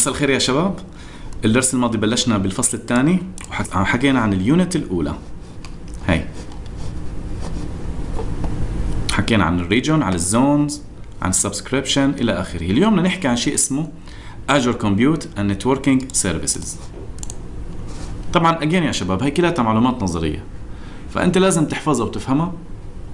مساء الخير يا شباب. الدرس الماضي بلشنا بالفصل الثاني وحكينا عن اليونت الأولى. هاي حكينا عن الريجون، عن الزونز، عن السبسكريبشن إلى آخره. اليوم بدنا نحكي عن شيء اسمه Azure Compute and Networking Services. طبعا again يا شباب هي كلها معلومات نظرية، فأنت لازم تحفظها وتفهمها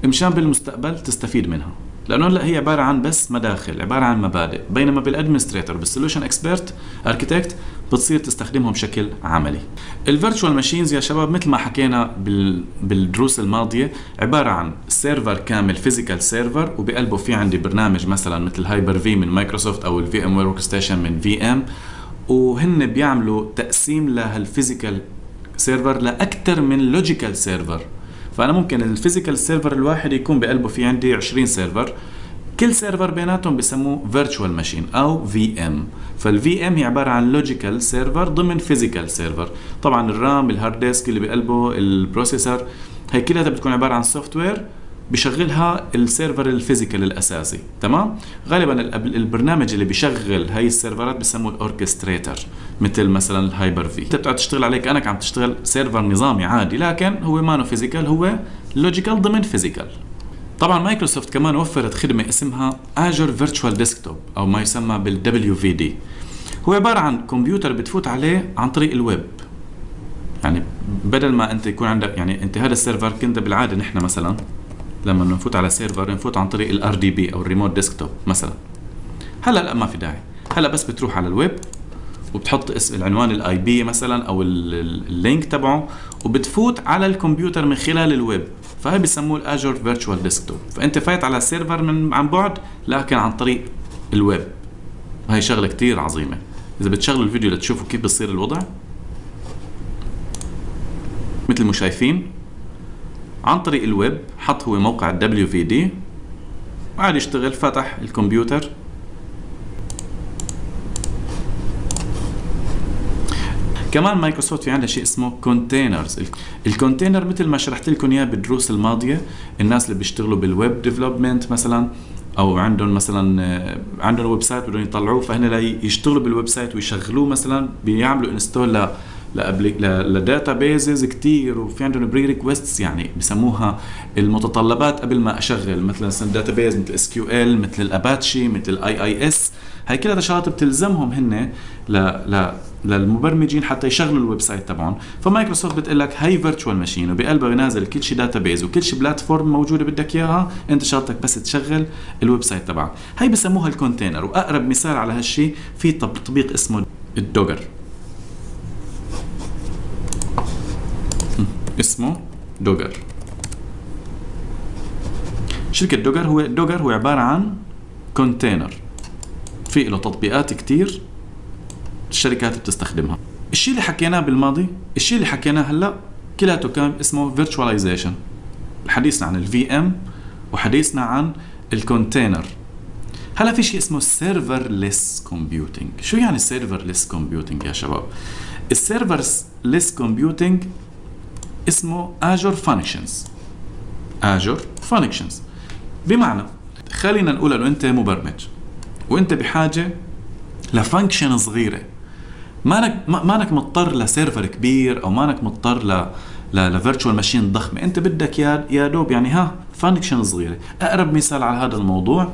مشان بالمستقبل تستفيد منها، لأنه لا هي عبارة عن بس مداخل، عبارة عن مبادئ، بينما بالادمنستريتور بالسولوشن اكسبرت اركيتكت بتصير تستخدمهم بشكل عملي. الفيرتشوال ماشينز يا شباب مثل ما حكينا بالدروس الماضية عبارة عن سيرفر كامل، فيزيكال سيرفر، وبقلبه في عندي برنامج مثلا مثل هايبر في من مايكروسوفت او الفي ام ورك ستيشن من في ام، وهن بيعملوا تقسيم لهالفيزيكال سيرفر لاكثر من لوجيكال سيرفر. فأنا ممكن الفيزيكال سيرفر الواحد يكون بقلبه في عندي 20 سيرفر، كل سيرفر بيناتهم بسموه فيرتشوال ماشين أو في ام. فالفي ام هي عبارة عن لوجيكال سيرفر ضمن فيزيكال سيرفر. طبعا الرام، الهارد ديسك اللي بقلبه، البروسيسور، هي كلها بتكون عبارة عن سوفت وير بيشغلها السيرفر الفيزيكال الاساسي. تمام. غالبا البرنامج اللي بيشغل هاي السيرفرات بسموه الاوركستريتر، مثل مثلا الهايبر في. انت بتقعد تشتغل عليه كانك عم تشتغل سيرفر نظامي عادي، لكن هو ما فيزيكال، هو لوجيكال ضمن فيزيكال. طبعا مايكروسوفت كمان وفرت خدمه اسمها Azure Virtual Desktop او ما يسمى بال WVD. هو عباره عن كمبيوتر بتفوت عليه عن طريق الويب. يعني بدل ما انت يكون عندك، يعني انت هذا السيرفر كنت بالعاده نحن مثلا لما نفوت على سيرفر نفوت عن طريق الار دي بي او الريموت ديسكتوب مثلا. هلا لا، ما في داعي. هلا بس بتروح على الويب وبتحط اسم العنوان الاي بي مثلا او اللينك تبعه، وبتفوت على الكمبيوتر من خلال الويب. فهي بيسموه الاجور فيرتشوال ديسكتوب. فانت فايت على سيرفر من عن بعد لكن عن طريق الويب. هاي شغله كتير عظيمه. اذا بتشغلوا الفيديو لتشوفوا كيف بصير الوضع مثل ما شايفين عن طريق الويب. حط هو موقع WVD وعاد يشتغل. فتح الكمبيوتر، كمان مايكروسوفت في عندها شيء اسمه كونتينرز. الكونتينر مثل ما شرحت لكم اياه بالدروس الماضيه، الناس اللي بيشتغلوا بالويب ديفلوبمنت مثلا او عندهم مثلا عندهم ويب سايت بدهم يطلعوه، فهن لا يشتغلوا بالويب سايت ويشغلوه مثلا، بيعملوا انستول لداتا بيزز كتير، وفي عندهم بري ريكويستس يعني بسموها المتطلبات قبل ما اشغل مثلا داتا بيز مثل SQL، مثل الاباتشي، مثل IIS. هاي كلها شغلات بتلزمهم هن للمبرمجين حتى يشغلوا الويب سايت تبعهم. فمايكروسوفت بتقول لك هاي فيرتشوال ماشين وبقلبها بينزل كل شيء داتا بيز وكل شيء بلاتفورم موجوده بدك اياها، انت شغلتك بس تشغل الويب سايت تبعك. هاي بسموها الكونتينر. واقرب مثال على هالشيء في تطبيق اسمه الدوجر. اسمه دوجر. شركة دوجر هو عبارة عن كونتينر في له تطبيقات كتير الشركات بتستخدمها. الشيء اللي حكيناه بالماضي، الشيء اللي حكيناه هلا كلاته كان اسمه virtualization. حديثنا عن الفي ام وحديثنا عن الكونتينر. هلا في شيء اسمه serverless computing. شو يعني serverless computing يا شباب؟ serverless computing اسمه Azure Functions. Azure Functions بمعنى، خلينا نقول انه انت مبرمج وانت بحاجه لفانكشن صغيره، مانك مضطر لسيرفر كبير او مانك مضطر لفيرتشوال ماشين ضخمه. انت بدك يا دوب يعني فانكشن صغيره. اقرب مثال على هذا الموضوع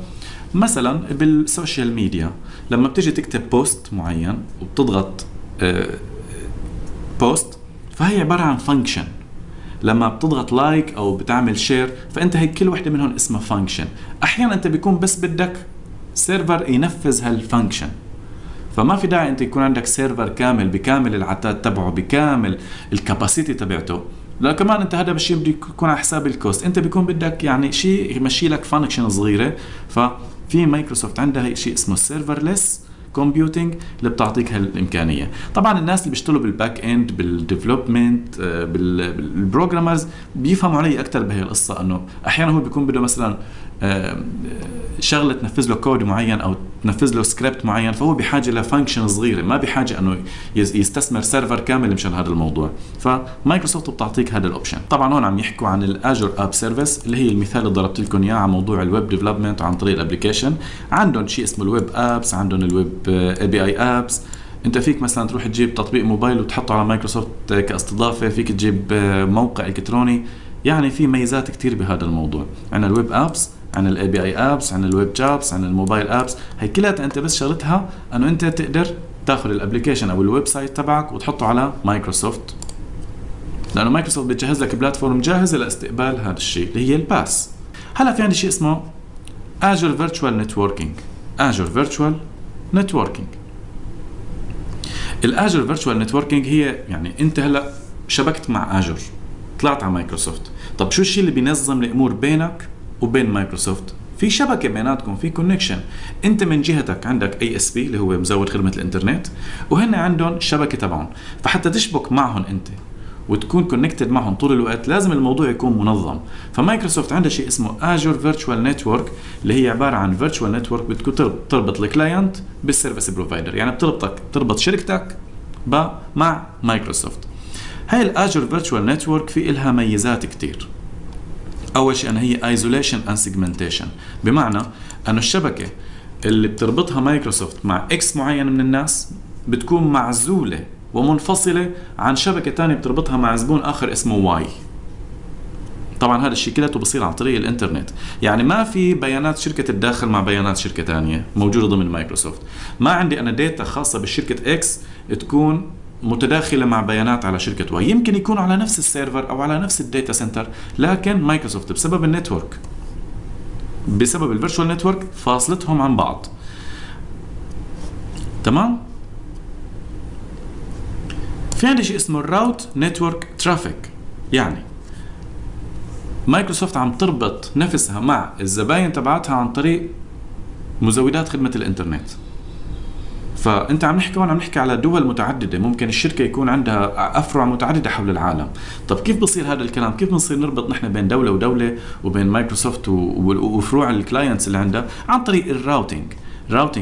مثلا بالسوشيال ميديا، لما بتيجي تكتب بوست معين وبتضغط بوست، فهي عباره عن فانكشن. لما بتضغط لايك او بتعمل شير، فانت هي كل وحده منهم اسمها فانكشن. احيانا انت بيكون بس بدك سيرفر ينفذ هالفانكشن، فما في داعي انت يكون عندك سيرفر كامل بكامل العداد تبعه بكامل الكاباسيتي تبعته. لا كمان انت هذا بالشيء بده يكون على حساب الكوست. انت بيكون بدك يعني شيء يمشي لك فانكشن صغيره. ففي مايكروسوفت عندها شيء اسمه سيرفرلس كومبيوتنج اللي بتعطيك هالامكانيه. طبعا الناس اللي بيشتغلوا بالباك اند، بالديفلوبمنت، بالبروجرامرز بيفهموا علي اكثر بهي القصه، انه احيانا هو بيكون بده مثلا شغله تنفذ له كود معين او تنفذ له سكريبت معين، فهو بحاجه لفانكشن صغيره، ما بحاجه انه يستثمر سيرفر كامل مشان هذا الموضوع. فمايكروسوفت بتعطيك هذا الاوبشن. طبعا هون عم يحكوا عن الاجر اب سيرفيس اللي هي المثال اللي ضربت لكم اياه على موضوع الويب ديفلوبمنت عن طريق الابلكيشن. عندهم شيء اسمه الويب ابس، عندهم الويب اي بي اي ابس، انت فيك مثلا تروح تجيب تطبيق موبايل وتحطه على مايكروسوفت كاستضافة، فيك تجيب موقع الكتروني. يعني في ميزات كتير بهذا الموضوع. عندنا الويب ابس، عندنا الاي بي اي ابس، عندنا الويب جابس، عندنا الموبايل ابس. هي كلها انت بس شغلتها انه انت تقدر تاخذ الابلكيشن او الويب سايت تبعك وتحطه على مايكروسوفت، لانه مايكروسوفت بتجهز لك بلاتفورم جاهزه لاستقبال هذا الشيء اللي هي الباس. هلا في عندي شيء اسمه Azure Virtual Networking. Azure Virtual Networking. الAzure Virtual Networking هي يعني انت هلا شبكت مع Azure، طلعت على مايكروسوفت. طب شو الشيء اللي بينظم الامور بينك وبين مايكروسوفت؟ في شبكه بيناتكم، في كونكشن. انت من جهتك عندك ASP اللي هو مزود خدمه الانترنت، وهن عندهم شبكه تبعهم. فحتى تشبك معهم انت وتكون كونكتد معهم طول الوقت لازم الموضوع يكون منظم. فمايكروسوفت عندها شيء اسمه Azure Virtual Network اللي هي عباره عن Virtual Network بتكون تربط الكلاينت بالسيرفيس بروفايدر، يعني تربط شركتك مع مايكروسوفت. هاي الآجر فيرتشوال نتورك في إلها ميزات كتير. أول شيء أن هي isolation and segmentation، بمعنى أن الشبكة اللي بتربطها مايكروسوفت مع X معين من الناس بتكون معزولة ومنفصلة عن شبكة تانية بتربطها مع زبون آخر اسمه Y. طبعا هذا الشيء كله بصير عن طريق الانترنت، يعني ما في بيانات شركة تتداخل مع بيانات شركة تانية موجودة ضمن مايكروسوفت. ما عندي أنا داتا خاصة بالشركة X تكون متداخلة مع بيانات على شركة واي. يمكن يكون على نفس السيرفر أو على نفس الداتا سنتر، لكن مايكروسوفت بسبب النتورك، بسبب الفيرتشوال نتورك فاصلتهم عن بعض. تمام؟ في عندي شيء اسمه الراوت نتورك ترافيك، يعني مايكروسوفت عم تربط نفسها مع الزباين تبعتها عن طريق مزودات خدمة الانترنت. فانت عم نحكي على دول متعدده، ممكن الشركه يكون عندها افرع متعدده حول العالم. طب كيف بصير هذا الكلام؟ كيف بنصير نربط نحن بين دوله ودوله وبين مايكروسوفت وفروع الكلاينتس اللي عندها؟ عن طريق الراوتينج.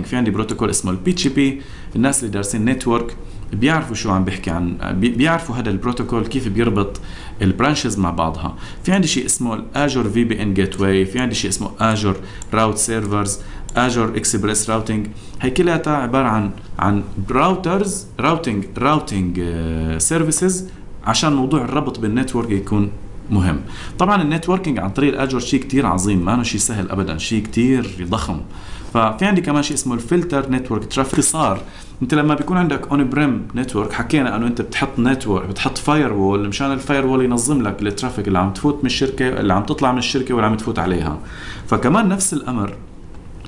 في عندي بروتوكول اسمه البي جي بي. الناس اللي دارسين نتورك بيعرفوا شو عم بحكي عن، بيعرفوا هذا البروتوكول كيف بيربط البرانشز مع بعضها. في عندي شيء اسمه الاجور في بي ان جيت واي، في عندي شيء اسمه اجور راوت سيرفرز، اجور اكسبريس راوتينج. هي كلها عباره عن راوتينج سيرفيسز عشان موضوع الربط بالنتورك يكون مهم. طبعا النتوركينج عن طريق الاجور شيء كتير عظيم، ما هو شيء سهل ابدا، شيء كتير ضخم. ففي عندي كمان شيء اسمه الفلتر نتورك ترافيك. اختصار، انت لما بيكون عندك اون بريم نتورك حكينا انه انت بتحط نتورك، بتحط فاير وول مشان الفاير وول ينظم لك الترافيك اللي عم تفوت من الشركه، اللي عم تطلع من الشركه واللي عم تفوت عليها. فكمان نفس الامر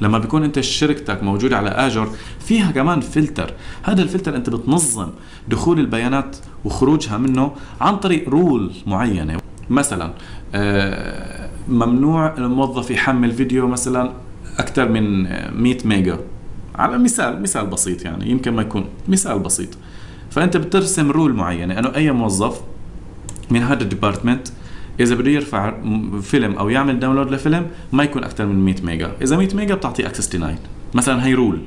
لما بيكون انت شركتك موجوده على اجر فيها كمان فلتر. هذا الفلتر انت بتنظم دخول البيانات وخروجها منه عن طريق رول معينه. مثلا ممنوع الموظف يحمل فيديو مثلا اكثر من 100 ميجا، على مثال بسيط، يعني يمكن ما يكون مثال بسيط. فانت بترسم رول معينه انه اي موظف من هذا الديبارتمنت اذا بده يرفع فيلم او يعمل داونلود لفيلم ما يكون اكثر من 100 ميجا، اذا 100 ميجا بتعطيه اكسس دينايد مثلا. هي رول.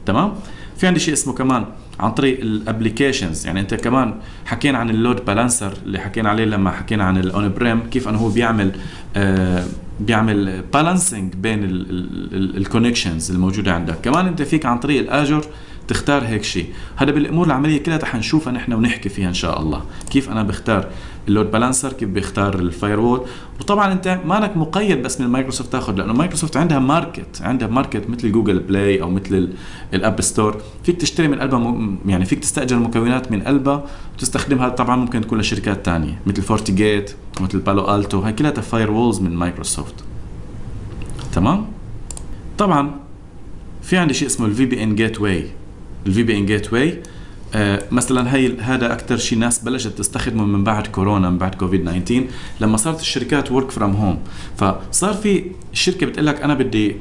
تمام. في عندي شيء اسمه كمان عن طريق الابليكيشنز، يعني انت كمان حكينا عن اللود بالانسر اللي حكينا عليه لما حكينا عن الاون بريم، كيف انه هو بيعمل بالانسنج بين الكونكشنز الموجوده عندك. كمان انت فيك عن طريق الاجر تختار هيك شيء. هذا بالامور العمليه كلها حنشوفها نحن ونحكي فيها ان شاء الله، كيف انا بختار اللود بالانسر، كيف بختار الفاير وول. وطبعا انت مانك مقيد بس من مايكروسوفت تاخذ، لانه مايكروسوفت عندها ماركت مثل جوجل بلاي او مثل الاب ستور، فيك تشتري من قلبها، يعني فيك تستاجر مكونات من قلبها وتستخدمها. طبعا ممكن تكون لشركات تانية مثل فورتيجيت مثل بالو التو، هاي كلها فاير وولز من مايكروسوفت. تمام. طبعا في عندي شيء اسمه الفي بي ان جيت واي. الفي بي ان جيت واي مثلا هذا اكثر شيء ناس بلشت تستخدمه من بعد كورونا، من بعد كوفيد 19، لما صارت الشركات ورك فروم هوم. فصار في الشركه بتقول لك انا بدي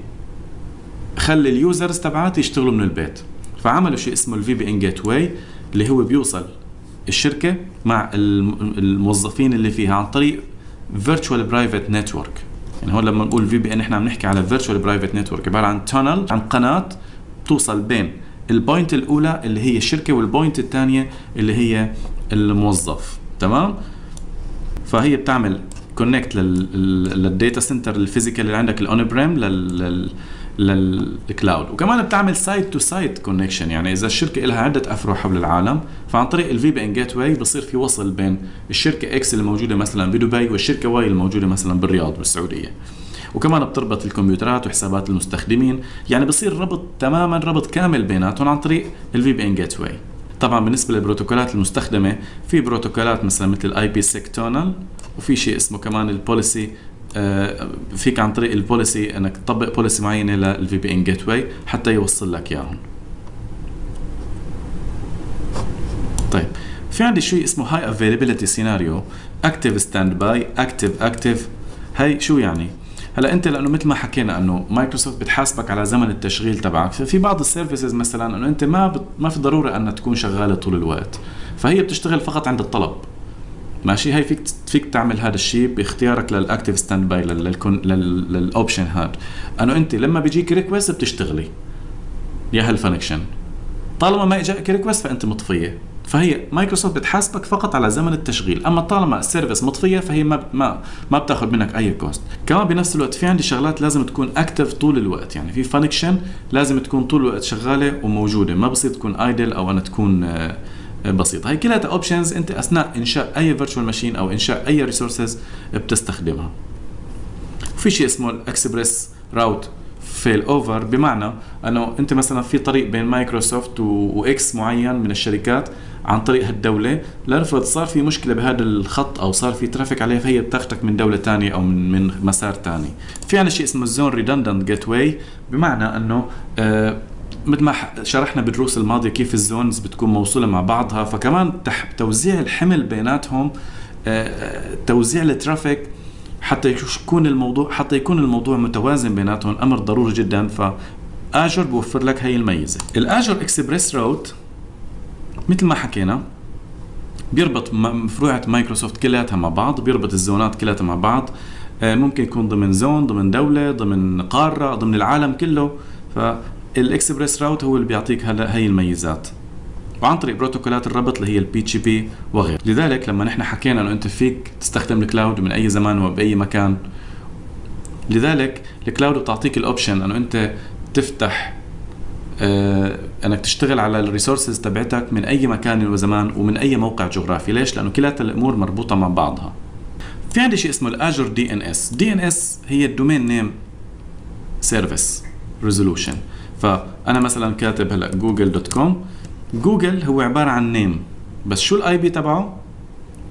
اخلي اليوزرز تبعاتي يشتغلوا من البيت، فعملوا شيء اسمه الفي بي ان جيت واي اللي هو بيوصل الشركه مع الموظفين اللي فيها عن طريق فيرتشوال برايفت نتورك. يعني هون لما نقول في بي ان احنا عم نحكي على فيرتشوال برايفت نتورك، عباره عن تانل، عن قناه توصل بين البوينت الاولى اللي هي الشركه والبوينت الثانيه اللي هي الموظف. تمام. فهي بتعمل كونكت للداتا سنتر الفيزيكال اللي عندك الاون بريم، للكلاود. وكمان بتعمل سايت تو سايت كونكشن، يعني اذا الشركه لها عده افرع حول العالم، فعن طريق الفي بي ان جيت واي بصير في وصل بين الشركه اكس اللي موجوده مثلا بدبي والشركه واي الموجوده مثلا بالرياض بالسعوديه. وكمان بتربط الكمبيوترات وحسابات المستخدمين، يعني بصير ربط تماما، ربط كامل بيناتهم عن طريق الفي بي ان جيت واي. طبعا بالنسبه للبروتوكولات المستخدمه، في بروتوكولات مثلا مثل الاي بي سيك تونل، وفي شيء اسمه كمان البوليسي. فيك عن طريق البوليسي انك تطبق بوليسي معينه للفي بي ان جيت واي حتى يوصل لك اياهم. طيب في عندي شيء اسمه هاي افيلابيلتي سيناريو، اكتيف ستاند باي، اكتيف. هاي شو يعني؟ هلا انت لانه مثل ما حكينا انه مايكروسوفت بتحاسبك على زمن التشغيل تبعك، ففي بعض السيرفيسز مثلا انه انت ما في ضروره انها تكون شغاله طول الوقت، فهي بتشتغل فقط عند الطلب. ماشي، هي فيك تعمل هذا الشيء باختيارك للاكتيف ستاند باي للاوبشن هذا، انه انت لما بيجيك ريكوست بتشتغلي يا هالفانكشن، طالما ما اجاك ريكوست فانت مطفيه. فهي مايكروسوفت بتحاسبك فقط على زمن التشغيل، اما طالما السيرفيس مطفيه فهي ما بتاخذ منك اي كوست. كمان بنفس الوقت في عندي شغلات لازم تكون اكتف طول الوقت، يعني في فانكشن لازم تكون طول الوقت شغاله وموجوده، ما بصير تكون ايدل او انها تكون بسيطه. هي كلها اوبشنز انت اثناء انشاء اي فيرتشوال ماشين او انشاء اي ريسورسز بتستخدمها. في شيء اسمه الاكسبريس راوت فيل اوفر، بمعنى انه انت مثلا في طريق بين مايكروسوفت واكس معين من الشركات عن طريق هالدوله، لنفرض صار في مشكله بهذا الخط او صار في ترافيك عليه، فهي بتاخذك من دوله ثانيه او من مسار ثاني. في عندنا شيء اسمه الزون ريدندنت جيت واي، بمعنى انه مثل ما شرحنا بالدروس الماضيه كيف الزونز بتكون موصوله مع بعضها، فكمان توزيع الحمل بيناتهم، توزيع الترافيك حتى يكون الموضوع متوازن بيناتهم امر ضروري جدا. فآجر بوفر لك هي الميزه. الآجر اكسبريس راوت مثل ما حكينا بيربط فروعة مايكروسوفت كلها مع بعض، بيربط الزونات كلها مع بعض، ممكن يكون ضمن زون، ضمن دولة، ضمن قارة، ضمن العالم كله. فالاكسبريس راوت هو اللي بيعطيك هي الميزات، وعن طريق بروتوكولات الربط اللي هي البي جي بي وغيره. لذلك لما نحن حكينا انه انت فيك تستخدم الكلاود من اي زمان وباي مكان، لذلك الكلاود بتعطيك الاوبشن انه انت تفتح انك تشتغل على الريسورسز تبعتك من اي مكان وزمان ومن اي موقع جغرافي. ليش؟ لانه كلها الامور مربوطه مع بعضها. في عندي شيء اسمه الاجر دي ان اس. دي ان اس هي الدومين نيم سيرفيس ريزولوشن. فانا مثلا كاتب هلا google.com، جوجل هو عباره عن نيم، بس شو الاي بي تبعه؟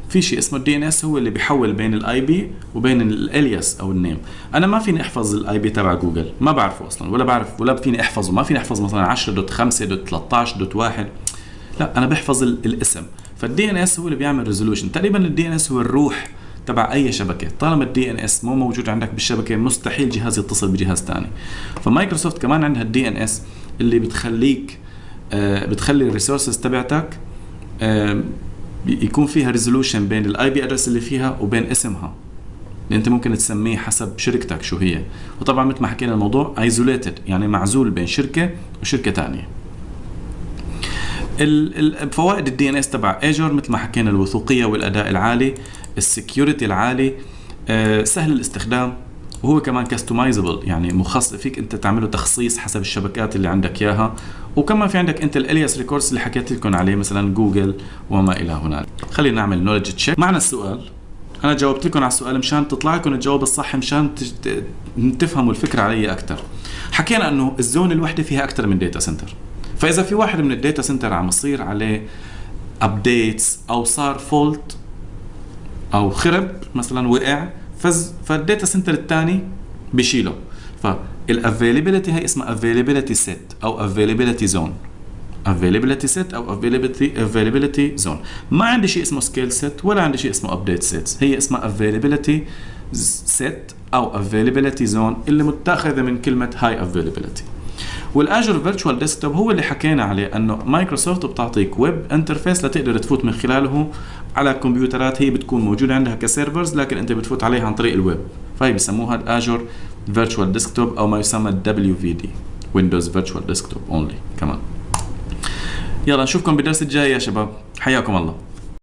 في شيء اسمه الدي ان اس هو اللي بيحول بين الاي بي وبين الالياس او النيم. انا ما فيني احفظ الاي بي تبع جوجل، ما بعرفه اصلا، ولا فيني احفظه. ما فيني احفظ مثلا 10.5.13.1، لا انا بحفظ الاسم. فالدي ان اس هو اللي بيعمل ريزولوشن. تقريبا الدي ان اس هو الروح تبع اي شبكه. طالما الدي ان اس مو موجود عندك بالشبكه مستحيل جهاز يتصل بجهاز ثاني. فمايكروسوفت كمان عندها الدي ان اس اللي بتخلي الريسورسز تبعتك يكون فيها ريزولوشن بين الاي بي ادرس اللي فيها وبين اسمها، اللي انت ممكن تسميه حسب شركتك شو هي. وطبعا مثل ما حكينا الموضوع ايزوليتد، يعني معزول بين شركه وشركه ثانيه. الفوائد الدي ان اس تبع اجر مثل ما حكينا الوثوقيه والاداء العالي، السكيورتي العالي، سهل الاستخدام، وهو كمان كاستمايزبل، يعني مخصص فيك انت تعمله تخصيص حسب الشبكات اللي عندك اياها. وكمان في عندك انت الالياس ريكوردز اللي حكيت لكم عليه مثلا جوجل وما الى هنالك. خلينا نعمل نولج تشيك. معنا السؤال، انا جاوبت لكم على السؤال مشان تطلع لكم الجواب الصح، مشان تفهموا الفكره علي اكثر. حكينا انه الزون الوحده فيها اكثر من داتا سنتر، فاذا في واحد من الداتا سنتر عم يصير عليه ابديتس او صار فولت او خرب مثلا وقع، فالداتا سنتر الثاني بيشيله. فالافيلابيلتي هي اسمها افيلابيلتي سيت او افيلابيلتي زون. availability set او availability zone. ما عندي شيء اسمه scale set ولا عندي شيء اسمه update sets، هي اسمها availability set او availability zone اللي متاخذه من كلمه high availability. والاجر فيرتشوال ديسكتوب هو اللي حكينا عليه، انه مايكروسوفت بتعطيك ويب انترفيس لتقدر تفوت من خلاله على كمبيوترات هي بتكون موجوده عندها كسيرفرز، لكن انت بتفوت عليها عن طريق الويب، فهي بسموها الاجر فيرتشوال ديسكتوب او ما يسمى WVD Windows Virtual Desktop Only كمان. يلا نشوفكم بالدرس الجاي يا شباب، حياكم الله.